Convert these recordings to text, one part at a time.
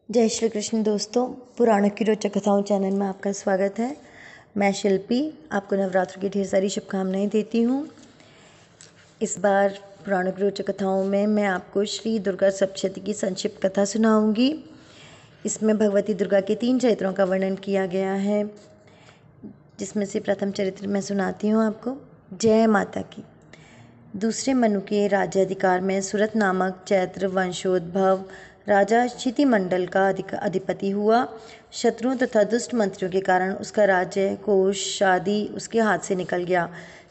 जय श्री कृष्ण दोस्तों, पुराणों की रोचक कथाओं चैनल में आपका स्वागत है। मैं शिल्पी आपको नवरात्र की ढेर सारी शुभकामनाएं देती हूँ। इस बार पुराणों की रोचक कथाओं में मैं आपको श्री दुर्गा सप्तशती की संक्षिप्त कथा सुनाऊंगी। इसमें भगवती दुर्गा के 3 चरित्रों का वर्णन किया गया है, जिसमें से प्रथम चरित्र मैं सुनाती हूँ आपको। जय माता की। दूसरे मनु के राज्याधिकार में सुरत नामक चैत्र वंशोद्भव राजा क्षितिमंडल का अधिपति हुआ। शत्रुओं तथा दुष्ट मंत्रियों के कारण उसका राज्य कोष आदि उसके हाथ से निकल गया।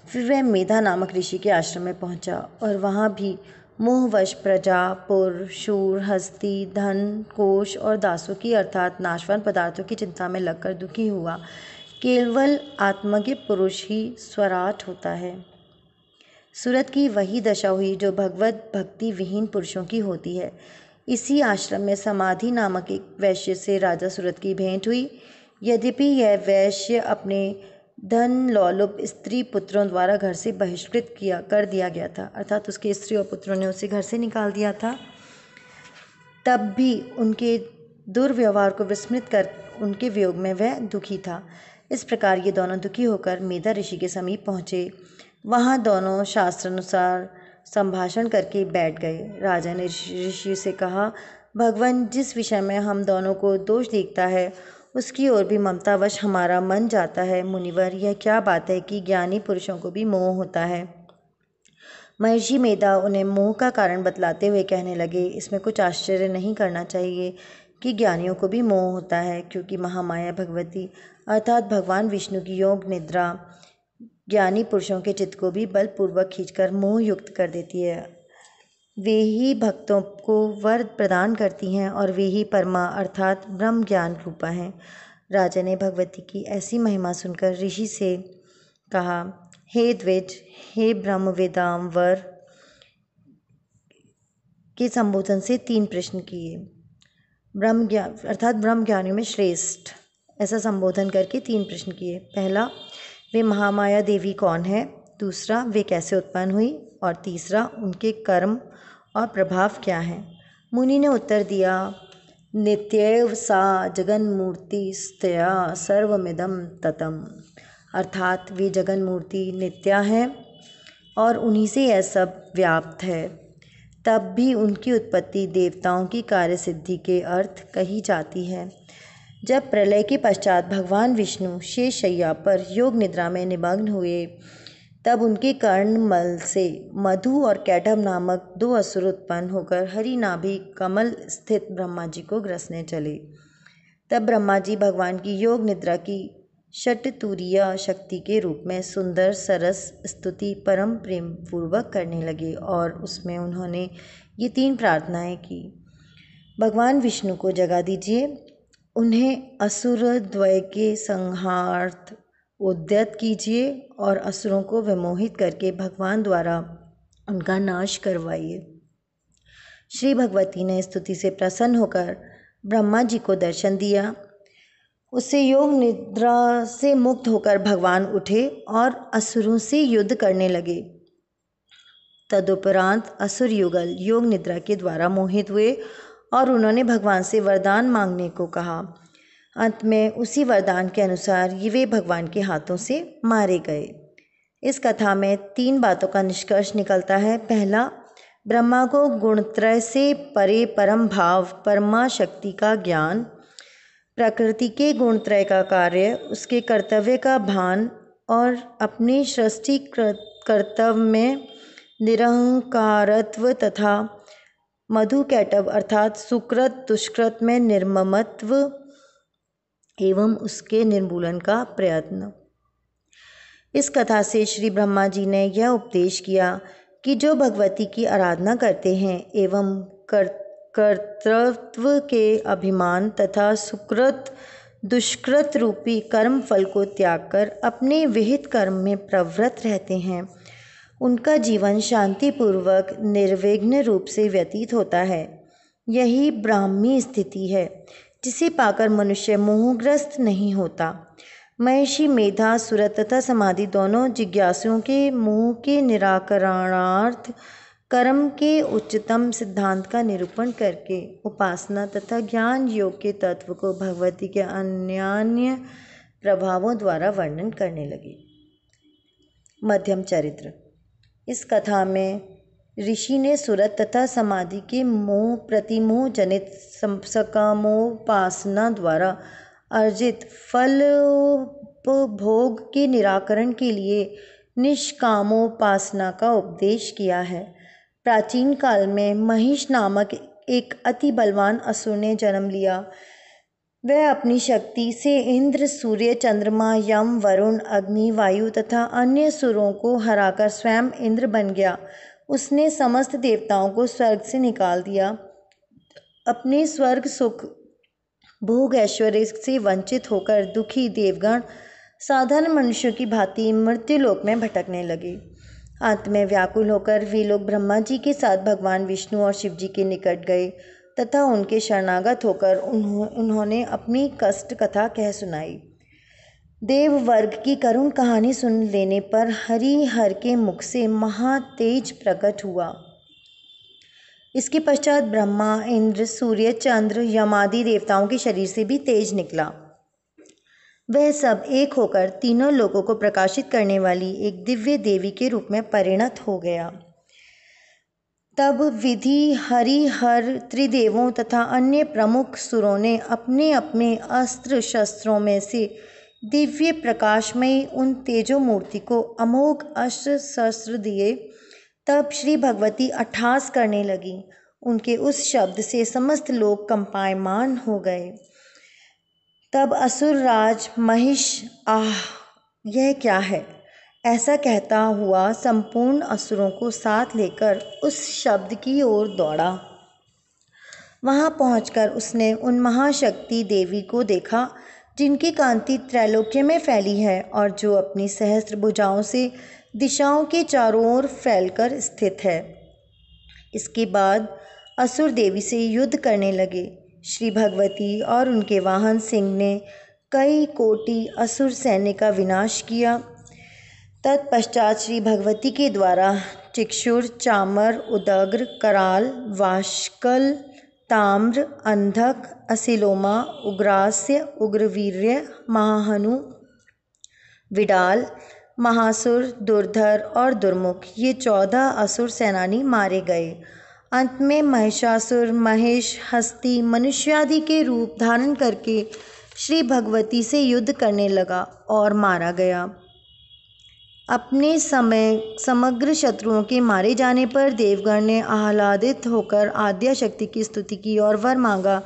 फिर वह मेधा नामक ऋषि के आश्रम में पहुंचा और वहां भी मोहवश प्रजा, पुर, शूर, हस्ती, धन, कोष और दासों की अर्थात नाशवान पदार्थों की चिंता में लगकर दुखी हुआ। केवल आत्मज्ञ पुरुष ही स्वराट होता है। सूरत की वही दशा हुई जो भगवत भक्ति विहीन पुरुषों की होती है। इसी आश्रम में समाधि नामक एक वैश्य से राजा सूरत की भेंट हुई। यद्यपि यह वैश्य अपने धन लोलुप स्त्री पुत्रों द्वारा घर से बहिष्कृत कर दिया गया था, अर्थात उसके स्त्री और पुत्रों ने उसे घर से निकाल दिया था, तब भी उनके दुर्व्यवहार को विस्मृत कर उनके वियोग में वह दुखी था। इस प्रकार ये दोनों दुखी होकर मेधा ऋषि के समीप पहुँचे। वहाँ दोनों शास्त्रानुसार संभाषण करके बैठ गए। राजा ने ऋषि से कहा, भगवान, जिस विषय में हम दोनों को दोष दिखता है उसकी ओर भी ममतावश हमारा मन जाता है। मुनिवर, यह क्या बात है कि ज्ञानी पुरुषों को भी मोह होता है। महर्षि मेधा उन्हें मोह का कारण बतलाते हुए कहने लगे, इसमें कुछ आश्चर्य नहीं करना चाहिए कि ज्ञानियों को भी मोह होता है, क्योंकि महामाया भगवती अर्थात भगवान विष्णु की योग निद्रा ज्ञानी पुरुषों के चित्त को भी बलपूर्वक खींचकर मोह युक्त कर देती है। वे ही भक्तों को वर प्रदान करती हैं और वे ही परमा अर्थात ब्रह्म ज्ञान रूपा हैं। राजा ने भगवती की ऐसी महिमा सुनकर ऋषि से कहा, हे द्विज, हे ब्रह्म वेदाम वर के संबोधन से 3 प्रश्न किए। ब्रह्म ज्ञान अर्थात ब्रह्म ज्ञानियों में श्रेष्ठ, ऐसा संबोधन करके 3 प्रश्न किए। पहला, वे महामाया देवी कौन है? दूसरा, वे कैसे उत्पन्न हुई? और तीसरा, उनके कर्म और प्रभाव क्या है? मुनि ने उत्तर दिया, नित्यैव सा जगन्मूर्ति स्तया सर्वमिदं ततम्, अर्थात वे जगन्मूर्ति नित्या है और उन्हीं से यह सब व्याप्त है। तब भी उनकी उत्पत्ति देवताओं की कार्य सिद्धि के अर्थ कही जाती है। जब प्रलय के पश्चात भगवान विष्णु शेष शैया पर योग निद्रा में निमग्न हुए, तब उनके कर्णमल से मधु और कैटभ नामक 2 असुर उत्पन्न होकर हरिनाभि कमल स्थित ब्रह्मा जी को ग्रसने चले। तब ब्रह्मा जी भगवान की योग निद्रा की षटतुरीय शक्ति के रूप में सुंदर सरस स्तुति परम प्रेम पूर्वक करने लगे और उसमें उन्होंने ये 3 प्रार्थनाएं की। भगवान विष्णु को जगा दीजिए, उन्हें असुर द्वय के संहार्थ उद्यत कीजिए और असुरों को विमोहित करके भगवान द्वारा उनका नाश करवाइए। श्री भगवती ने स्तुति से प्रसन्न होकर ब्रह्मा जी को दर्शन दिया। उससे योग निद्रा से मुक्त होकर भगवान उठे और असुरों से युद्ध करने लगे। तदुपरांत असुर युगल योग निद्रा के द्वारा मोहित हुए और उन्होंने भगवान से वरदान मांगने को कहा। अंत में उसी वरदान के अनुसार ये वे भगवान के हाथों से मारे गए। इस कथा में 3 बातों का निष्कर्ष निकलता है। पहला, ब्रह्मा को गुणत्रय से परे परम भाव परमा शक्ति का ज्ञान, प्रकृति के गुणत्रय का कार्य, उसके कर्तव्य का भान और अपने सृष्टि कर्तव्य में निरहंकारत्व तथा मधु कैटभ अर्थात सुकृत दुष्कृत में निर्ममत्व एवं उसके निर्मूलन का प्रयत्न। इस कथा से श्री ब्रह्मा जी ने यह उपदेश किया कि जो भगवती की आराधना करते हैं एवं कर्तृत्व के अभिमान तथा सुकृत दुष्कृत रूपी कर्म फल को त्याग कर अपने विहित कर्म में प्रवृत्त रहते हैं, उनका जीवन शांतिपूर्वक निर्विघ्न रूप से व्यतीत होता है। यही ब्राह्मी स्थिति है जिसे पाकर मनुष्य मोहग्रस्त नहीं होता। महर्षि मेधा, सूरत तथा समाधि दोनों जिज्ञासुओं के मोह के निराकरणार्थ कर्म के उच्चतम सिद्धांत का निरूपण करके उपासना तथा ज्ञान योग के तत्व को भगवती के अन्यान्य प्रभावों द्वारा वर्णन करने लगी। मध्यम चरित्र। इस कथा में ऋषि ने सुरत तथा समाधि के मोह प्रतिमोह जनित सकामोपासना द्वारा अर्जित फलोपभोग के निराकरण के लिए निष्कामोपासना का उपदेश किया है। प्राचीन काल में महिष नामक एक अति बलवान असुर ने जन्म लिया। वह अपनी शक्ति से इंद्र, सूर्य, चंद्रमा, यम, वरुण, अग्नि, वायु तथा अन्य सुरों को हराकर स्वयं इंद्र बन गया। उसने समस्त देवताओं को स्वर्ग से निकाल दिया। अपने स्वर्ग सुख भोग ऐश्वर्य से वंचित होकर दुखी देवगण साधारण मनुष्यों की भांति मृत्युलोक में भटकने लगे। अंत में व्याकुल होकर वे लोग ब्रह्मा जी के साथ भगवान विष्णु और शिव जी के निकट गए तथा उनके शरणागत होकर उन्होंने अपनी कष्ट कथा कह सुनाई। देव वर्ग की करुण कहानी सुन लेने पर हरिहर के मुख से महातेज प्रकट हुआ। इसके पश्चात ब्रह्मा, इंद्र, सूर्य, चंद्र, यमादि देवताओं के शरीर से भी तेज निकला। वह सब एक होकर तीनों लोगों को प्रकाशित करने वाली एक दिव्य देवी के रूप में परिणत हो गया। तब विधि हरिहर त्रिदेवों तथा अन्य प्रमुख सुरों ने अपने अपने अस्त्र शस्त्रों में से दिव्य प्रकाशमयी उन तेजो मूर्ति को अमोघ अस्त्र शस्त्र दिए। तब श्री भगवती अट्टहास करने लगी। उनके उस शब्द से समस्त लोग कंपायमान हो गए। तब असुर राज महिष यह क्या है, ऐसा कहता हुआ संपूर्ण असुरों को साथ लेकर उस शब्द की ओर दौड़ा। वहां पहुंचकर उसने उन महाशक्ति देवी को देखा जिनकी कांति त्रैलोक्य में फैली है और जो अपनी सहस्त्र भुजाओं से दिशाओं के चारों ओर फैलकर स्थित है। इसके बाद असुर देवी से युद्ध करने लगे। श्री भगवती और उनके वाहन सिंह ने कई कोटि असुर सैन्य का विनाश किया। तत्पश्चात श्री भगवती के द्वारा चिक्षुर, चामर, उदग्र, कराल, वाष्कल, ताम्र, अंधक, असिलोमा, उग्रास्य, उग्रवीर्य, महाहनु, विडाल, महासुर, दुर्धर और दुर्मुख ये 14 असुर सेनानी मारे गए। अंत में महिषासुर महेश हस्ती मनुष्यादि के रूप धारण करके श्री भगवती से युद्ध करने लगा और मारा गया। अपने समय समग्र शत्रुओं के मारे जाने पर देवगण ने आह्लादित होकर आद्या शक्ति की स्तुति की और वर मांगा,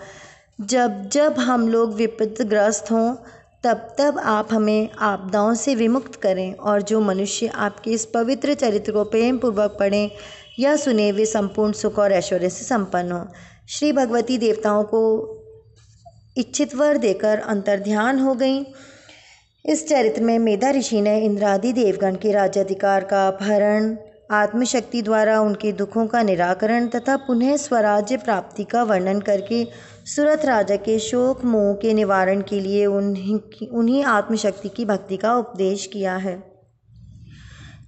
जब जब हम लोग विपदग्रस्त हों तब तब आप हमें आपदाओं से विमुक्त करें और जो मनुष्य आपके इस पवित्र चरित्र को प्रेम पूर्वक पढ़ें या सुने वे संपूर्ण सुख और ऐश्वर्य से संपन्न हों। श्री भगवती देवताओं को इच्छित वर देकर अंतर्ध्यान हो गईं। इस चरित्र में मेधा ऋषि ने इंद्रादि देवगण के राज्याधिकार का अपहरण, आत्मशक्ति द्वारा उनके दुखों का निराकरण तथा पुनः स्वराज्य प्राप्ति का वर्णन करके सुरथ राजा के शोक मोह के निवारण के लिए उन्हीं आत्मशक्ति की भक्ति का उपदेश किया है।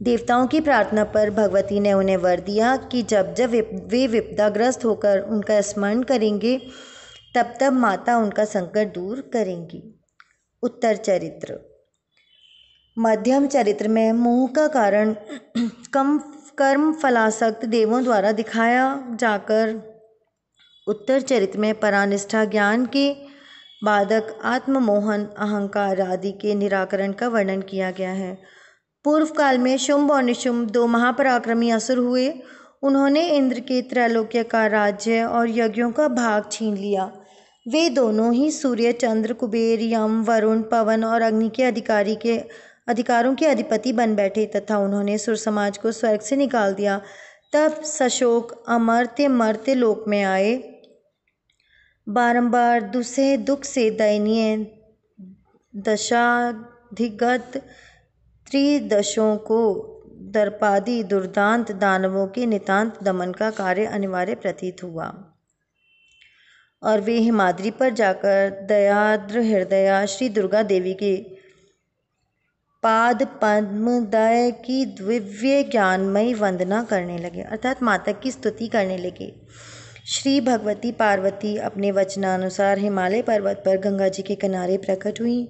देवताओं की प्रार्थना पर भगवती ने उन्हें वर दिया कि जब जब वे विपदाग्रस्त होकर उनका स्मरण करेंगे तब तब माता उनका संकट दूर करेंगी। उत्तर चरित्र। मध्यम चरित्र में मोह का कारण कम कर्म फलासक्त देवों द्वारा दिखाया जाकर उत्तर चरित्र में परानिष्ठा ज्ञान के बाधक आत्ममोहन अहंकार आदि के निराकरण का वर्णन किया गया है। पूर्व काल में शुंभ और निशुंभ 2 महापराक्रमी असुर हुए। उन्होंने इंद्र के त्रैलोक्य का राज्य और यज्ञों का भाग छीन लिया। वे दोनों ही सूर्य, चंद्र, कुबेर, यम, वरुण, पवन और अग्नि के अधिकारों के अधिपति बन बैठे तथा उन्होंने सुर समाज को स्वर्ग से निकाल दिया। तब सशोक अमर्त्य मर्त्य लोक में आए। बारंबार दुसह दुख से दयनीय दशाधिगत त्रिदशों को दर्पादि दुर्दांत दानवों के नितांत दमन का कार्य अनिवार्य प्रतीत हुआ और वे हिमाद्री पर जाकर दयाद्र हृदया श्री दुर्गा देवी के पाद पद्मदय की दिव्य ज्ञानमयी वंदना करने लगे, अर्थात माता की स्तुति करने लगे। श्री भगवती पार्वती अपने वचनानुसार हिमालय पर्वत पर गंगा जी के किनारे प्रकट हुई।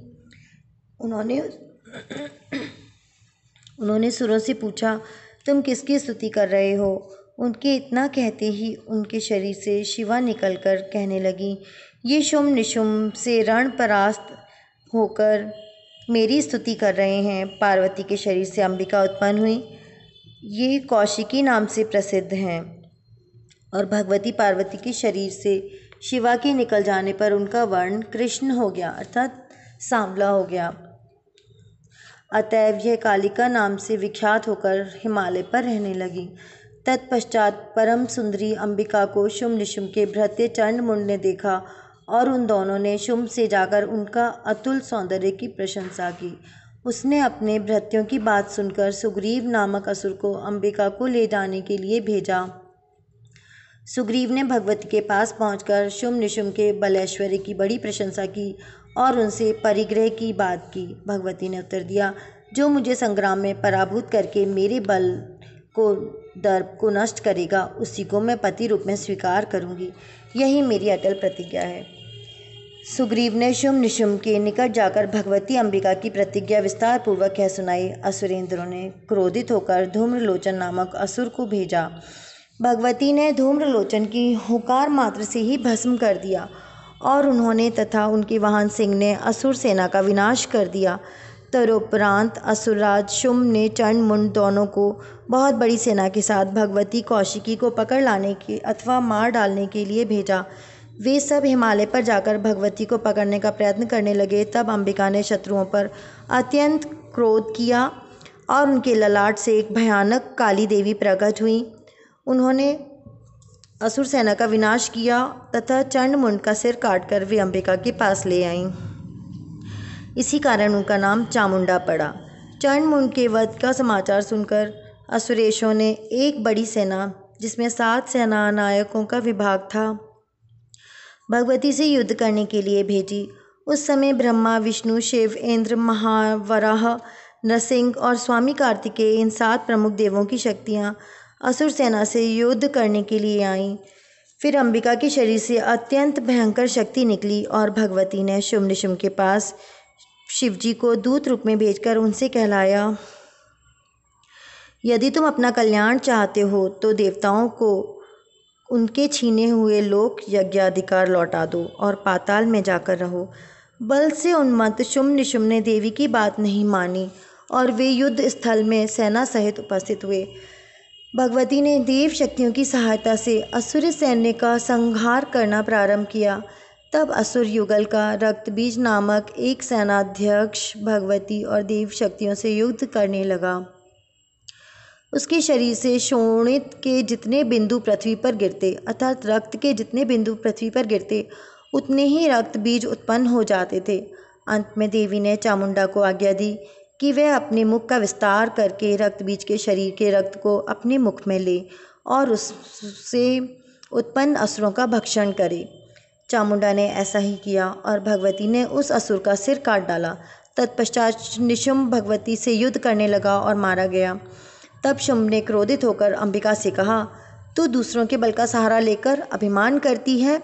उन्होंने सुरों से पूछा, तुम किसकी स्तुति कर रहे हो? उनके इतना कहते ही उनके शरीर से शिवा निकलकर कहने लगी, ये शुम्भ निशुम्भ से रण परास्त होकर मेरी स्तुति कर रहे हैं। पार्वती के शरीर से अंबिका उत्पन्न हुई। ये कौशिकी नाम से प्रसिद्ध हैं और भगवती पार्वती के शरीर से शिवा के निकल जाने पर उनका वर्ण कृष्ण हो गया, अर्थात सांवला हो गया। अतएव यह कालिका नाम से विख्यात होकर हिमालय पर रहने लगी। तत्पश्चात परम सुंदरी अंबिका को शुम्भ निशुम्भ के भृत्य चंड मुंड ने देखा और उन दोनों ने शुम्भ से जाकर उनका अतुल सौंदर्य की प्रशंसा की। उसने अपने भृत्यों की बात सुनकर सुग्रीव नामक असुर को अंबिका को ले जाने के लिए भेजा। सुग्रीव ने भगवती के पास पहुंचकर शुम्भ निशुम्भ के बलैश्वर्य की बड़ी प्रशंसा की और उनसे परिग्रह की बात की। भगवती ने उत्तर दिया, जो मुझे संग्राम में पराभूत करके मेरे बल को दर्प को नष्ट करेगा, उसी को मैं पति रूप में स्वीकार करूंगी। यही मेरी अटल प्रतिज्ञा है। सुग्रीव ने शुम्भ निशुम्भ के निकट जाकर भगवती अंबिका की प्रतिज्ञा विस्तार पूर्वक कह सुनाई। असुरेंद्रों ने क्रोधित होकर धूम्रलोचन नामक असुर को भेजा। भगवती ने धूम्रलोचन की हुकार मात्र से ही भस्म कर दिया और उन्होंने तथा उनके वाहन सिंह ने असुर सेना का विनाश कर दिया। तदुपरांत असुरराज शुम्भ ने चंड मुंड दोनों को बहुत बड़ी सेना के साथ भगवती कौशिकी को पकड़ लाने के अथवा मार डालने के लिए भेजा। वे सब हिमालय पर जाकर भगवती को पकड़ने का प्रयत्न करने लगे। तब अंबिका ने शत्रुओं पर अत्यंत क्रोध किया और उनके ललाट से एक भयानक काली देवी प्रकट हुई। उन्होंने असुर सेना का विनाश किया तथा चंड मुंड का सिर काटकर वे अंबिका के पास ले आईं। इसी कारण उनका नाम चामुंडा पड़ा। चंड मुंड के वध का समाचार सुनकर असुरेशों ने एक बड़ी सेना, जिसमें 7 सेनानायकों का विभाग था, भगवती से युद्ध करने के लिए भेजी। उस समय ब्रह्मा, विष्णु, शिव, इंद्र, महावराह, नरसिंह और स्वामी कार्तिकेय, इन 7 प्रमुख देवों की शक्तियाँ असुर सेना से युद्ध करने के लिए आईं। फिर अंबिका के शरीर से अत्यंत भयंकर शक्ति निकली और भगवती ने शुम्भ निशुम्भ के पास शिवजी को दूत रूप में भेजकर उनसे कहलाया, यदि तुम अपना कल्याण चाहते हो तो देवताओं को उनके छीने हुए लोक यज्ञाधिकार लौटा दो और पाताल में जाकर रहो। बल से उन्मत्त शुम्भ निशुम्भ ने देवी की बात नहीं मानी और वे युद्ध स्थल में सेना सहित उपस्थित हुए। भगवती ने देव शक्तियों की सहायता से असुर सैन्य का संहार करना प्रारंभ किया। तब असुर युगल का रक्तबीज नामक एक सेनाध्यक्ष भगवती और देव शक्तियों से युद्ध करने लगा। उसके शरीर से शोणित के जितने बिंदु पृथ्वी पर गिरते, अर्थात रक्त के जितने बिंदु पृथ्वी पर गिरते, उतने ही रक्त बीज उत्पन्न हो जाते थे। अंत में देवी ने चामुंडा को आज्ञा दी कि वह अपने मुख का विस्तार करके रक्त बीज के शरीर के रक्त को अपने मुख में ले और उससे उत्पन्न असुरों का भक्षण करे। चामुंडा ने ऐसा ही किया और भगवती ने उस असुर का सिर काट डाला। तत्पश्चात निशुम्भ भगवती से युद्ध करने लगा और मारा गया। तब शुम्भ ने क्रोधित होकर अंबिका से कहा, तू दूसरों के बल का सहारा लेकर अभिमान करती है।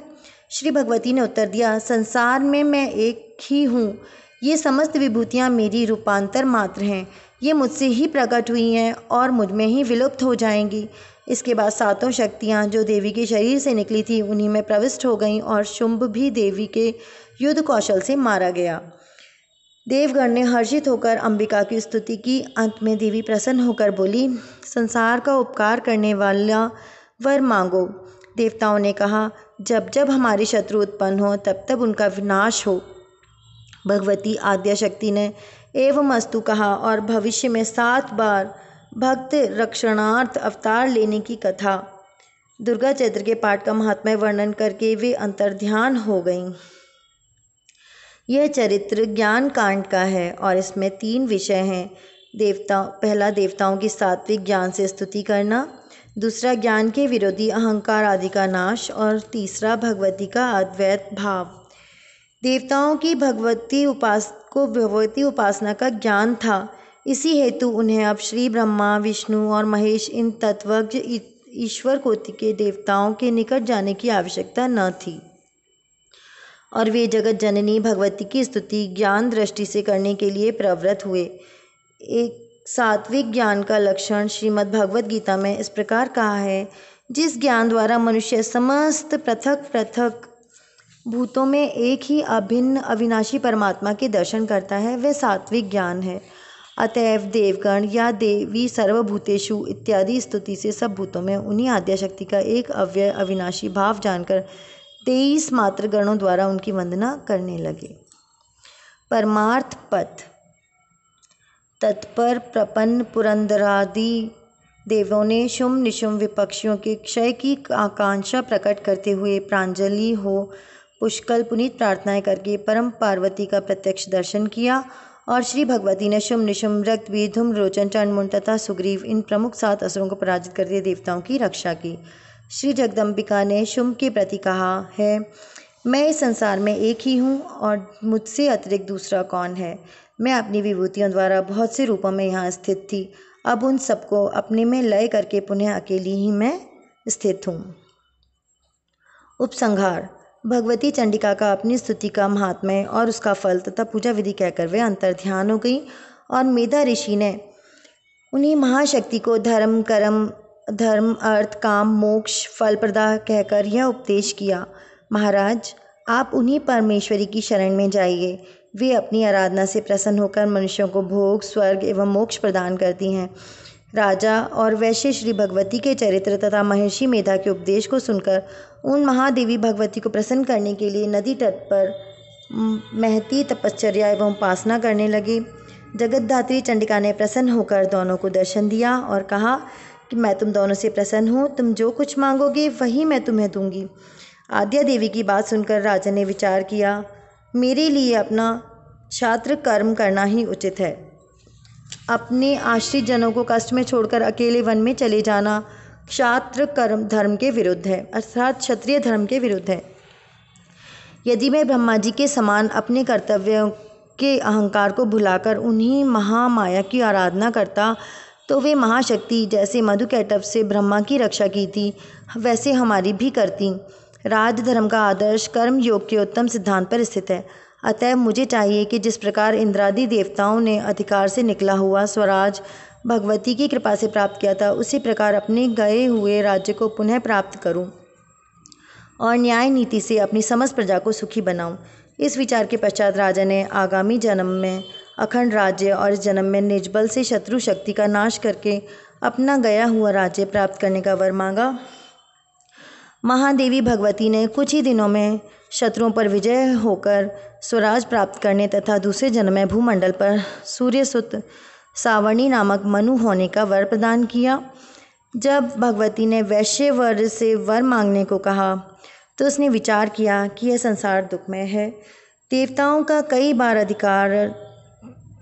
श्री भगवती ने उत्तर दिया, संसार में मैं एक ही हूँ। ये समस्त विभूतियाँ मेरी रूपांतर मात्र हैं। ये मुझसे ही प्रकट हुई हैं और मुझ में ही विलुप्त हो जाएंगी। इसके बाद 7 शक्तियाँ जो देवी के शरीर से निकली थी उन्हीं में प्रविष्ट हो गईं और शुम्भ भी देवी के युद्ध कौशल से मारा गया। देवगण ने हर्षित होकर अंबिका की स्तुति की। अंत में देवी प्रसन्न होकर बोली, संसार का उपकार करने वाला वर मांगो। देवताओं ने कहा, जब जब हमारे शत्रु उत्पन्न हो तब तब उनका विनाश हो। भगवती आद्या शक्ति ने एवमस्तु कहा और भविष्य में 7 बार भक्त रक्षणार्थ अवतार लेने की कथा दुर्गा चैत्र के पाठ का महात्म्य वर्णन करके वे अंतर्ध्यान हो गईं। यह चरित्र ज्ञान कांड का है और इसमें 3 विषय हैं। पहला देवताओं की सात्विक ज्ञान से स्तुति करना, दूसरा ज्ञान के विरोधी अहंकार आदि का नाश और तीसरा भगवती का अद्वैत भाव। देवताओं की भगवती उपासना का ज्ञान था, इसी हेतु उन्हें अब श्री ब्रह्मा, विष्णु और महेश इन तत्वज्ञ ईश्वर कोटि के देवताओं के निकट जाने की आवश्यकता न थी और वे जगत जननी भगवती की स्तुति ज्ञान दृष्टि से करने के लिए प्रवृत्त हुए। एक सात्विक ज्ञान का लक्षण श्रीमद् भगवत गीता में इस प्रकार कहा है, जिस ज्ञान द्वारा मनुष्य समस्त पृथक पृथक भूतों में एक ही अभिन्न अविनाशी परमात्मा के दर्शन करता है, वह सात्विक ज्ञान है। अतएव देवगण या देवी सर्वभूतेषु इत्यादि स्तुति से सब भूतों में उन्हीं आद्याशक्ति का एक अव्यय अविनाशी भाव जानकर 23 मात्र गणों द्वारा उनकी वंदना करने लगे। परमार्थ पथ तत्पर प्रपन्न पुरंदरादि देवों ने शुम निशुम विपक्षियों के क्षय की आकांक्षा प्रकट करते हुए प्रांजलि हो पुष्कल पुनीत प्रार्थनाएं करके परम पार्वती का प्रत्यक्ष दर्शन किया और श्री भगवती ने शुम निशुम रक्तबीज धूम्र रोचन चंडमुंड तथा सुग्रीव इन प्रमुख 7 असुरों को पराजित करके देवताओं की रक्षा की। श्री जगदम्बिका ने शुम के प्रति कहा है, मैं इस संसार में एक ही हूँ और मुझसे अतिरिक्त दूसरा कौन है। मैं अपनी विभूतियों द्वारा बहुत से रूपों में यहाँ स्थित थी, अब उन सबको अपने में लय करके पुनः अकेली ही मैं स्थित हूँ। उपसंहार भगवती चंडिका का अपनी स्तुति का महात्म्य और उसका फल तथा पूजा विधि कहकर वे अंतर्ध्यान हो गई और मेधा ऋषि ने उन्हीं महाशक्ति को धर्म कर्म धर्म अर्थ काम मोक्ष फल प्रदा कहकर यह उपदेश किया, महाराज आप उन्हीं परमेश्वरी की शरण में जाइए। वे अपनी आराधना से प्रसन्न होकर मनुष्यों को भोग स्वर्ग एवं मोक्ष प्रदान करती हैं। राजा और वैश्य श्री भगवती के चरित्र तथा महर्षि मेधा के उपदेश को सुनकर उन महादेवी भगवती को प्रसन्न करने के लिए नदी तट पर महती तपश्चर्या एवं उपासना करने लगे। जगतधात्री चंडिका ने प्रसन्न होकर दोनों को दर्शन दिया और कहा कि मैं तुम दोनों से प्रसन्न हूँ, तुम जो कुछ मांगोगे वही मैं तुम्हें दूंगी। आद्या देवी की बात सुनकर राजा ने विचार किया, मेरे लिए अपना छात्र कर्म करना ही उचित है। अपने आश्रित जनों को कष्ट में छोड़कर अकेले वन में चले जाना क्षात्र कर्म धर्म के विरुद्ध है, अर्थात क्षत्रिय धर्म के विरुद्ध है। यदि मैं ब्रह्मा जी के समान अपने कर्तव्यों के अहंकार को भुलाकर उन्हीं महामाया की आराधना करता तो वे महाशक्ति जैसे मधुकैटभ से ब्रह्मा की रक्षा की थी वैसे हमारी भी करती। राजधर्म का आदर्श कर्म योग के उत्तम सिद्धांत पर स्थित है। अतः मुझे चाहिए कि जिस प्रकार इंद्रादि देवताओं ने अधिकार से निकला हुआ स्वराज भगवती की कृपा से प्राप्त किया था, उसी प्रकार अपने गए हुए राज्य को पुनः प्राप्त करूं और न्याय नीति से अपनी समस्त प्रजा को सुखी बनाऊं। इस विचार के पश्चात राजा ने आगामी जन्म में अखंड राज्य और इस जन्म में निजबल से शत्रु शक्ति का नाश करके अपना गया हुआ राज्य प्राप्त करने का वर मांगा। महादेवी भगवती ने कुछ ही दिनों में शत्रुओं पर विजय होकर स्वराज प्राप्त करने तथा दूसरे जन्म में भूमंडल पर सूर्यसुत सावर्णी नामक मनु होने का वर प्रदान किया। जब भगवती ने वैश्य वर से वर मांगने को कहा तो उसने विचार किया कि यह संसार दुखमय है। देवताओं का कई बार अधिकार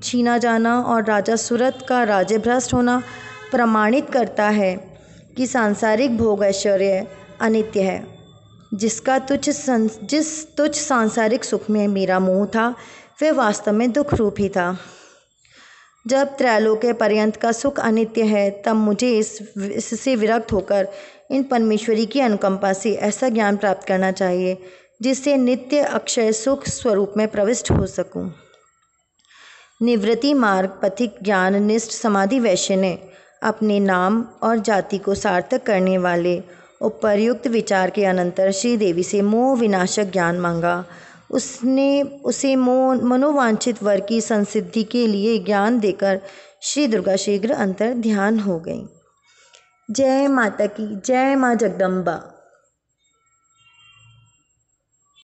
छीना जाना और राजा सुरत का राज्य भ्रष्ट होना प्रमाणित करता है कि सांसारिक भोग ऐश्वर्य अनित्य है। जिस तुच्छ सांसारिक सुख में मेरा मोह था वह वास्तव में दुख रूप ही था। जब त्रैलोक्य पर्यंत का सुख अनित्य है तब मुझे इससे विरक्त होकर इन परमेश्वरी की अनुकंपा से ऐसा ज्ञान प्राप्त करना चाहिए जिससे नित्य अक्षय सुख स्वरूप में प्रविष्ट हो सकूं। निवृत्ति मार्ग पथिक ज्ञान निष्ठ समाधि वैश्य ने अपने नाम और जाति को सार्थक करने वाले उपर्युक्त विचार के अनंतर श्री देवी से मोह विनाशक ज्ञान मांगा। उसने उसे मनोवांछित वर की संसिद्धि के लिए ज्ञान देकर श्री दुर्गा शीघ्र अंतर ध्यान हो गई। जय माता की जय, माँ जगदम्बा।